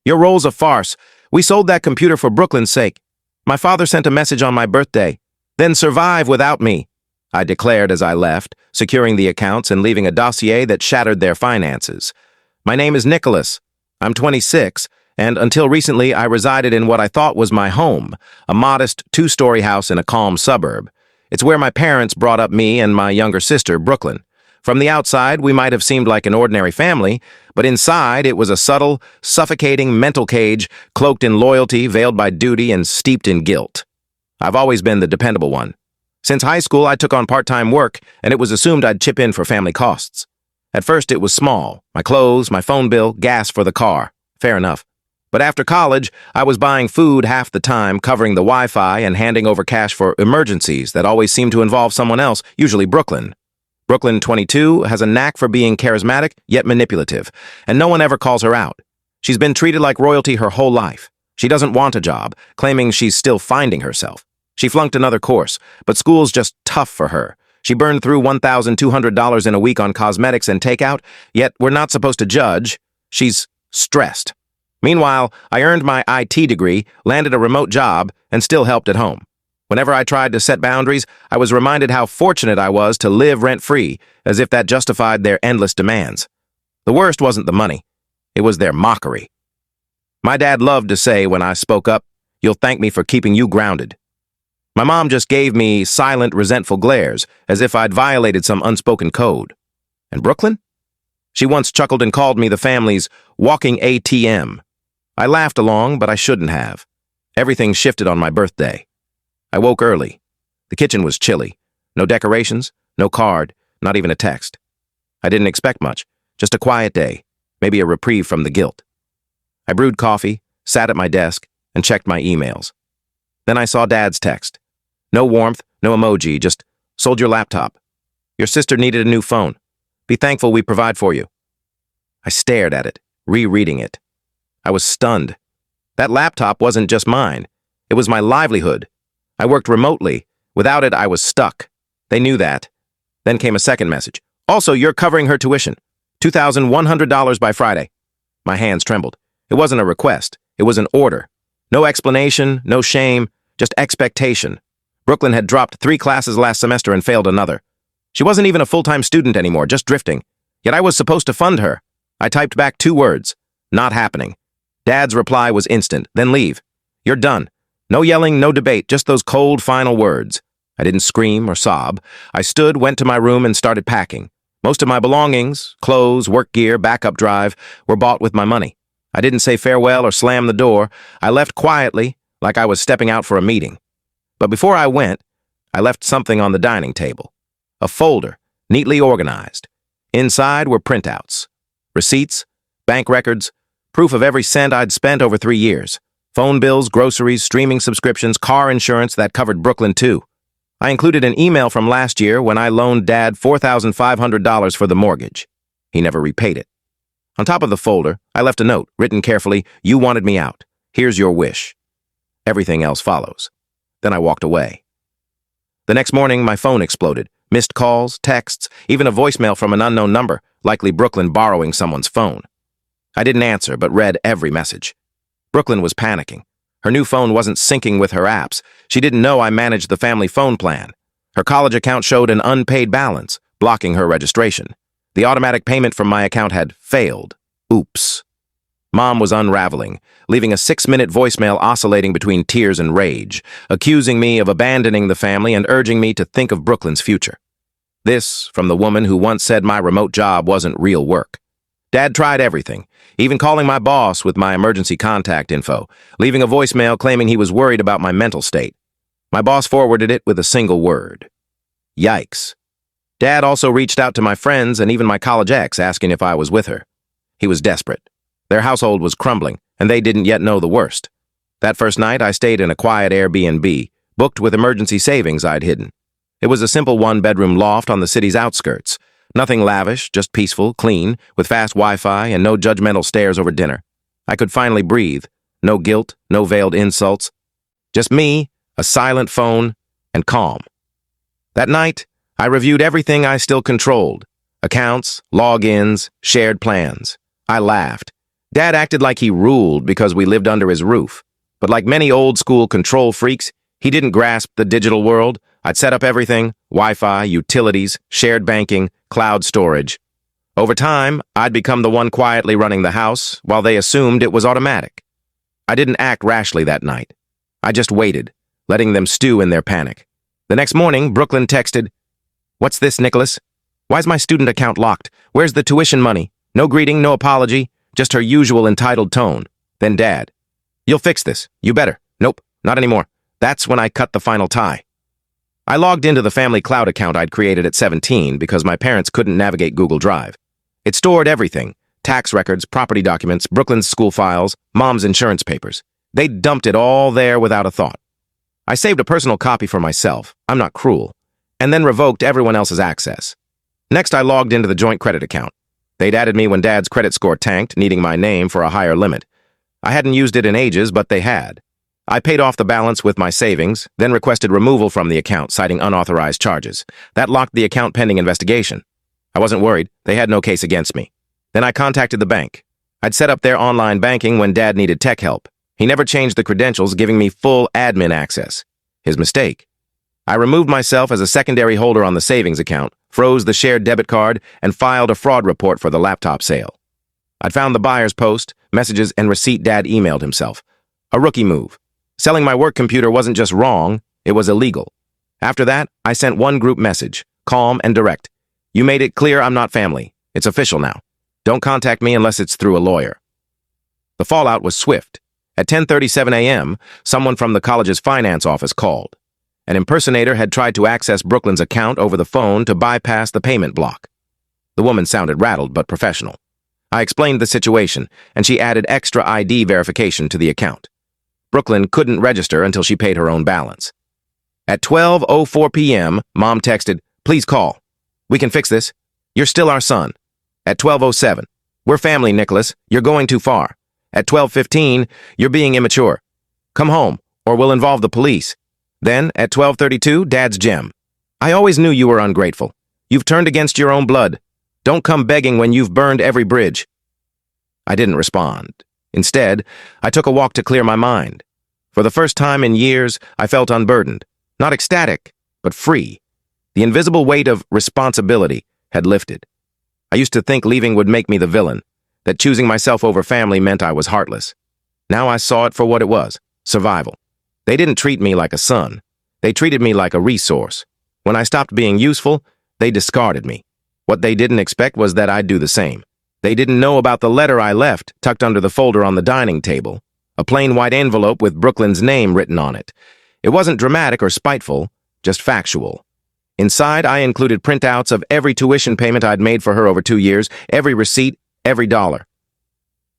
Your role's a farce. We sold that computer for Brooklyn's sake. My father sent a message on my birthday. Then survive without me, I declared as I left, securing the accounts and leaving a dossier that shattered their finances. My name is Nicholas. I'm 26, and until recently I resided in what I thought was my home, a modest two-story house in a calm suburb. It's where my parents brought up me and my younger sister, Brooklyn. From the outside, we might have seemed like an ordinary family, but inside it was a subtle, suffocating mental cage, cloaked in loyalty, veiled by duty, and steeped in guilt. I've always been the dependable one. Since high school, I took on part-time work, and it was assumed I'd chip in for family costs. At first, it was small: my clothes, my phone bill, gas for the car. Fair enough. But after college, I was buying food half the time, covering the Wi-Fi, and handing over cash for emergencies that always seemed to involve someone else, usually Brooklyn. Brooklyn, 22, has a knack for being charismatic, yet manipulative, and no one ever calls her out. She's been treated like royalty her whole life. She doesn't want a job, claiming she's still finding herself. She flunked another course, but school's just tough for her. She burned through $1,200 in a week on cosmetics and takeout, yet we're not supposed to judge. She's stressed. Meanwhile, I earned my IT degree, landed a remote job, and still helped at home. Whenever I tried to set boundaries, I was reminded how fortunate I was to live rent-free, as if that justified their endless demands. The worst wasn't the money. It was their mockery. My dad loved to say when I spoke up, "You'll thank me for keeping you grounded." My mom just gave me silent, resentful glares, as if I'd violated some unspoken code. And Brooklyn? She once chuckled and called me the family's walking ATM. I laughed along, but I shouldn't have. Everything shifted on my birthday. I woke early. The kitchen was chilly. No decorations, no card, not even a text. I didn't expect much, just a quiet day, maybe a reprieve from the guilt. I brewed coffee, sat at my desk, and checked my emails. Then I saw Dad's text. No warmth, no emoji, just, "Sold your laptop. Your sister needed a new phone. Be thankful we provide for you." I stared at it, rereading it. I was stunned. That laptop wasn't just mine. It was my livelihood. I worked remotely. Without it, I was stuck. They knew that. Then came a second message. "Also, you're covering her tuition. $2,100 by Friday." My hands trembled. It wasn't a request. It was an order. No explanation, no shame, just expectation. Brooklyn had dropped 3 classes last semester and failed another. She wasn't even a full-time student anymore, just drifting. Yet I was supposed to fund her. I typed back 2 words. Not happening. Dad's reply was instant. "Then leave. You're done." No yelling, no debate, just those cold, final words. I didn't scream or sob. I stood, went to my room, and started packing. Most of my belongings, clothes, work gear, backup drive, were bought with my money. I didn't say farewell or slam the door. I left quietly, like I was stepping out for a meeting. But before I went, I left something on the dining table. A folder, neatly organized. Inside were printouts, receipts, bank records, proof of every cent I'd spent over 3 years. Phone bills, groceries, streaming subscriptions, car insurance that covered Brooklyn too. I included an email from last year when I loaned Dad $4,500 for the mortgage. He never repaid it. On top of the folder, I left a note, written carefully, "You wanted me out. Here's your wish." Everything else follows. Then I walked away. The next morning, my phone exploded. Missed calls, texts, even a voicemail from an unknown number, likely Brooklyn borrowing someone's phone. I didn't answer, but read every message. Brooklyn was panicking. Her new phone wasn't syncing with her apps. She didn't know I managed the family phone plan. Her college account showed an unpaid balance, blocking her registration. The automatic payment from my account had failed. Oops. Mom was unraveling, leaving a 6-minute voicemail oscillating between tears and rage, accusing me of abandoning the family and urging me to think of Brooklyn's future. This from the woman who once said my remote job wasn't real work. Dad tried everything, even calling my boss with my emergency contact info, leaving a voicemail claiming he was worried about my mental state. My boss forwarded it with a single word. Yikes. Dad also reached out to my friends and even my college ex asking if I was with her. He was desperate. Their household was crumbling, and they didn't yet know the worst. That first night, I stayed in a quiet Airbnb, booked with emergency savings I'd hidden. It was a simple 1-bedroom loft on the city's outskirts. Nothing lavish, just peaceful, clean, with fast Wi-Fi and no judgmental stares over dinner. I could finally breathe. No guilt, no veiled insults. Just me, a silent phone, and calm. That night, I reviewed everything I still controlled. Accounts, logins, shared plans. I laughed. Dad acted like he ruled because we lived under his roof. But like many old-school control freaks, he didn't grasp the digital world. I'd set up everything: Wi-Fi, utilities, shared banking, cloud storage. Over time, I'd become the one quietly running the house, while they assumed it was automatic. I didn't act rashly that night. I just waited, letting them stew in their panic. The next morning, Brooklyn texted, "What's this, Nicholas? Why's my student account locked? Where's the tuition money?" No greeting, no apology, just her usual entitled tone. Then Dad, "You'll fix this. You better." "Nope, not anymore." That's when I cut the final tie. I logged into the family cloud account I'd created at 17 because my parents couldn't navigate Google Drive. It stored everything: tax records, property documents, Brooklyn's school files, Mom's insurance papers. They dumped it all there without a thought. I saved a personal copy for myself, I'm not cruel, and then revoked everyone else's access. Next, I logged into the joint credit account. They'd added me when Dad's credit score tanked, needing my name for a higher limit. I hadn't used it in ages, but they had. I paid off the balance with my savings, then requested removal from the account, citing unauthorized charges. That locked the account pending investigation. I wasn't worried. They had no case against me. Then I contacted the bank. I'd set up their online banking when Dad needed tech help. He never changed the credentials, giving me full admin access. His mistake. I removed myself as a secondary holder on the savings account, froze the shared debit card, and filed a fraud report for the laptop sale. I'd found the buyer's post, messages, and receipt Dad emailed himself. A rookie move. Selling my work computer wasn't just wrong, it was illegal. After that, I sent one group message, calm and direct. "You made it clear I'm not family. It's official now. Don't contact me unless it's through a lawyer." The fallout was swift. At 10:37 a.m., someone from the college's finance office called. An impersonator had tried to access Brooklyn's account over the phone to bypass the payment block. The woman sounded rattled but professional. I explained the situation, and she added extra ID verification to the account. Brooklyn couldn't register until she paid her own balance. At 12:04 p.m., Mom texted, "Please call. We can fix this. You're still our son." At 12:07, "We're family, Nicholas. You're going too far." At 12:15, "You're being immature. Come home, or we'll involve the police." Then, at 12:32, Dad's gem. "I always knew you were ungrateful. You've turned against your own blood. Don't come begging when you've burned every bridge." I didn't respond. Instead, I took a walk to clear my mind. For the first time in years, I felt unburdened. Not ecstatic, but free. The invisible weight of responsibility had lifted. I used to think leaving would make me the villain, that choosing myself over family meant I was heartless. Now I saw it for what it was: survival. They didn't treat me like a son. They treated me like a resource. When I stopped being useful, they discarded me. What they didn't expect was that I'd do the same. They didn't know about the letter I left, tucked under the folder on the dining table. A plain white envelope with Brooklyn's name written on it. It wasn't dramatic or spiteful, just factual. Inside, I included printouts of every tuition payment I'd made for her over 2 years, every receipt, every dollar.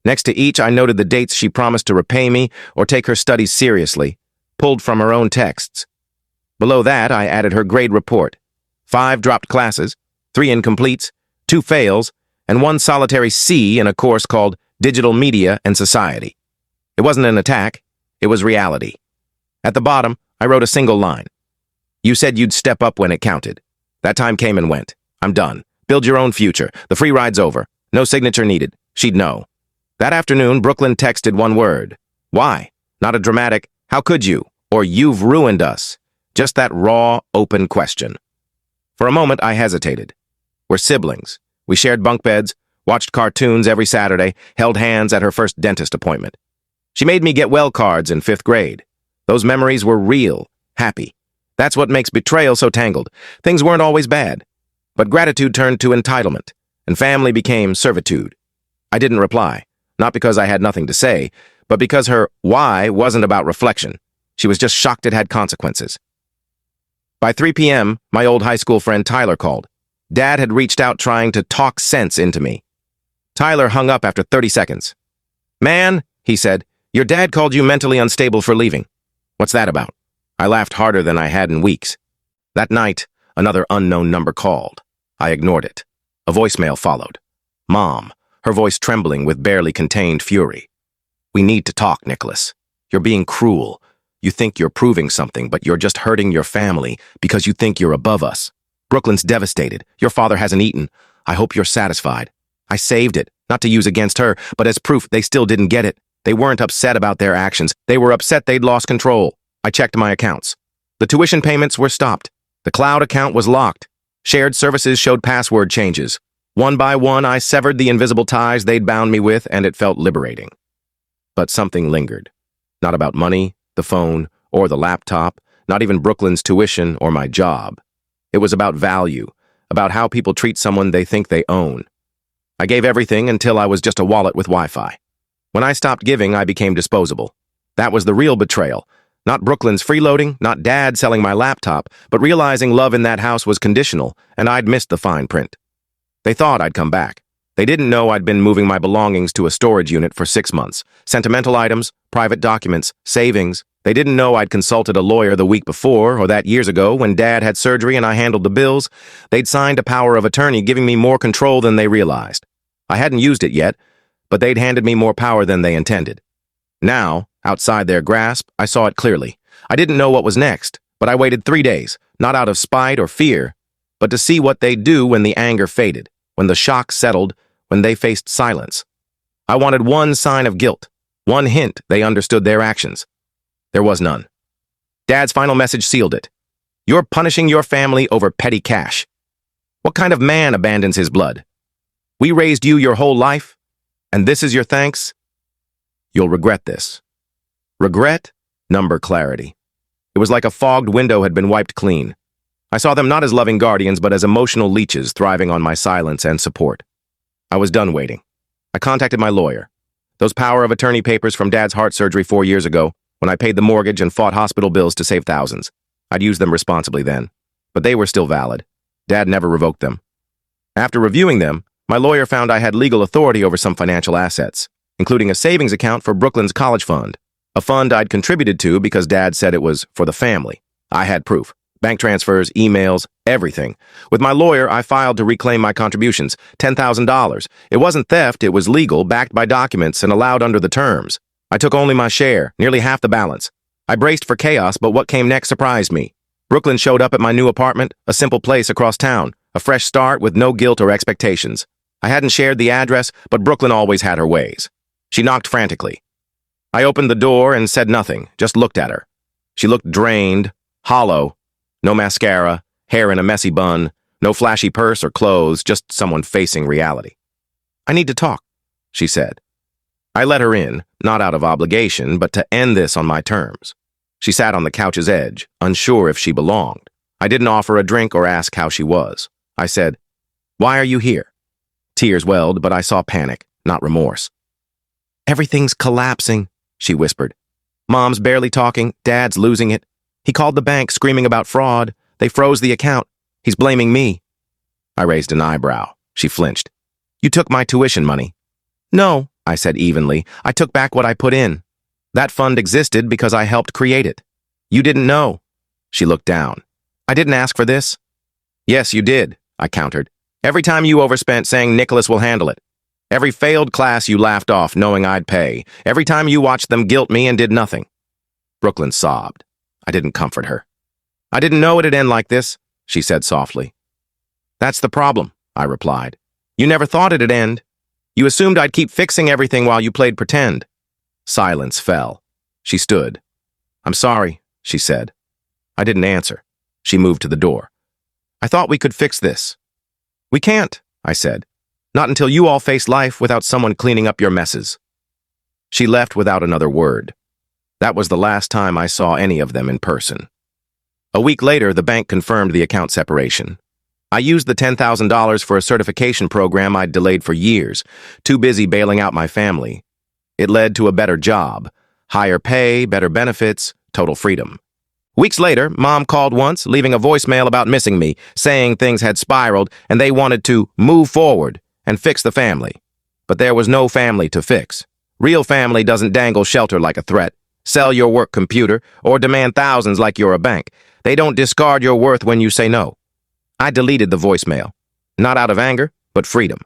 Next to each, I noted the dates she promised to repay me or take her studies seriously, pulled from her own texts. Below that, I added her grade report. 5 dropped classes, 3 incompletes, 2 fails, and 1 solitary C in a course called Digital Media and Society. It wasn't an attack, it was reality. At the bottom, I wrote a single line. "You said you'd step up when it counted. That time came and went. I'm done. Build your own future. The free ride's over. No signature needed." She'd know. That afternoon, Brooklyn texted one word. Why? Not a dramatic, "How could you?" or "You've ruined us." Just that raw, open question. For a moment, I hesitated. We're siblings. We shared bunk beds, watched cartoons every Saturday, held hands at her first dentist appointment. She made me get well cards in 5th grade. Those memories were real, happy. That's what makes betrayal so tangled. Things weren't always bad. But gratitude turned to entitlement, and family became servitude. I didn't reply, not because I had nothing to say, but because her why wasn't about reflection. She was just shocked it had consequences. By 3 p.m., my old high school friend Tyler called. Dad had reached out trying to talk sense into me. Tyler hung up after 30 seconds. "Man," he said, "your dad called you mentally unstable for leaving." "What's that about?" I laughed harder than I had in weeks. That night, another unknown number called. I ignored it. A voicemail followed. Mom, her voice trembling with barely contained fury. "We need to talk, Nicholas. You're being cruel. You think you're proving something, but you're just hurting your family because you think you're above us. Brooklyn's devastated. Your father hasn't eaten. I hope you're satisfied." I saved it, not to use against her, but as proof they still didn't get it. They weren't upset about their actions. They were upset they'd lost control. I checked my accounts. The tuition payments were stopped. The cloud account was locked. Shared services showed password changes. One by one, I severed the invisible ties they'd bound me with, and it felt liberating. But something lingered. Not about money, the phone, or the laptop, not even Brooklyn's tuition or my job. It was about value, about how people treat someone they think they own. I gave everything until I was just a wallet with Wi-Fi. When I stopped giving, I became disposable. That was the real betrayal. Not Brooklyn's freeloading, not Dad selling my laptop, but realizing love in that house was conditional, and I'd missed the fine print. They thought I'd come back. They didn't know I'd been moving my belongings to a storage unit for 6 months. Sentimental items, private documents, savings. They didn't know I'd consulted a lawyer the week before, or that years ago when Dad had surgery and I handled the bills. They'd signed a power of attorney giving me more control than they realized. I hadn't used it yet, but they'd handed me more power than they intended. Now, outside their grasp, I saw it clearly. I didn't know what was next, but I waited 3 days, not out of spite or fear, but to see what they'd do when the anger faded, when the shock settled, when they faced silence. I wanted one sign of guilt, one hint they understood their actions. There was none. Dad's final message sealed it. You're punishing your family over petty cash. What kind of man abandons his blood? We raised you your whole life, and this is your thanks? You'll regret this. Regret, number clarity. It was like a fogged window had been wiped clean. I saw them not as loving guardians, but as emotional leeches thriving on my silence and support. I was done waiting. I contacted my lawyer. Those power of attorney papers from Dad's heart surgery 4 years ago, when I paid the mortgage and fought hospital bills to save thousands. I'd used them responsibly then, but they were still valid. Dad never revoked them. After reviewing them, my lawyer found I had legal authority over some financial assets, including a savings account for Brooklyn's college fund, a fund I'd contributed to because Dad said it was for the family. I had proof. Bank transfers, emails, everything. With my lawyer, I filed to reclaim my contributions, $10,000. It wasn't theft, it was legal, backed by documents, and allowed under the terms. I took only my share, nearly half the balance. I braced for chaos, but what came next surprised me. Brooklyn showed up at my new apartment, a simple place across town, a fresh start with no guilt or expectations. I hadn't shared the address, but Brooklyn always had her ways. She knocked frantically. I opened the door and said nothing, just looked at her. She looked drained, hollow. No mascara, hair in a messy bun, no flashy purse or clothes, just someone facing reality. I need to talk, she said. I let her in, not out of obligation, but to end this on my terms. She sat on the couch's edge, unsure if she belonged. I didn't offer a drink or ask how she was. I said, "Why are you here?" Tears welled, but I saw panic, not remorse. "Everything's collapsing," she whispered. "Mom's barely talking, Dad's losing it. He called the bank screaming about fraud. They froze the account. He's blaming me." I raised an eyebrow. She flinched. "You took my tuition money." "No," I said evenly. "I took back what I put in. That fund existed because I helped create it. You didn't know." She looked down. "I didn't ask for this." "Yes, you did," I countered. "Every time you overspent saying Nicholas will handle it. Every failed class you laughed off knowing I'd pay. Every time you watched them guilt me and did nothing." Brooklyn sobbed. I didn't comfort her. "I didn't know it'd end like this," she said softly. "That's the problem," I replied. "You never thought it'd end. You assumed I'd keep fixing everything while you played pretend." Silence fell. She stood. "I'm sorry," she said. I didn't answer. She moved to the door. "I thought we could fix this." "We can't," I said. "Not until you all face life without someone cleaning up your messes." She left without another word. That was the last time I saw any of them in person. A week later, the bank confirmed the account separation. I used the $10,000 for a certification program I'd delayed for years, too busy bailing out my family. It led to a better job, higher pay, better benefits, total freedom. Weeks later, Mom called once, leaving a voicemail about missing me, saying things had spiraled and they wanted to move forward and fix the family. But there was no family to fix. Real family doesn't dangle shelter like a threat, sell your work computer, or demand thousands like you're a bank. They don't discard your worth when you say no. I deleted the voicemail, not out of anger, but freedom.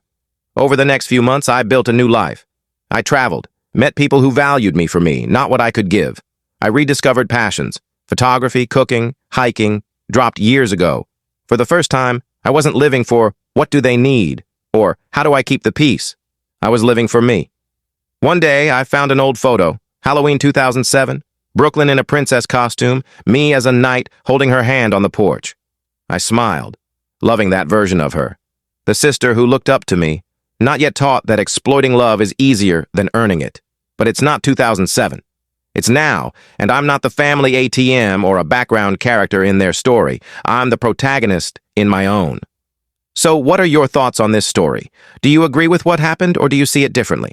Over the next few months, I built a new life. I traveled, met people who valued me for me, not what I could give. I rediscovered passions, photography, cooking, hiking, dropped years ago. For the first time, I wasn't living for what do they need, Or, how do I keep the peace? I was living for me. One day, I found an old photo, Halloween 2007, Brooklyn in a princess costume, me as a knight holding her hand on the porch. I smiled, loving that version of her. The sister who looked up to me, not yet taught that exploiting love is easier than earning it. But it's not 2007. It's now, and I'm not the family ATM or a background character in their story. I'm the protagonist in my own. So what are your thoughts on this story? Do you agree with what happened, or do you see it differently?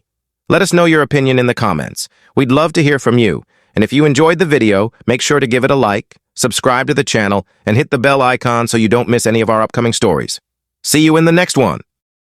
Let us know your opinion in the comments. We'd love to hear from you. And if you enjoyed the video, make sure to give it a like, subscribe to the channel, and hit the bell icon so you don't miss any of our upcoming stories. See you in the next one.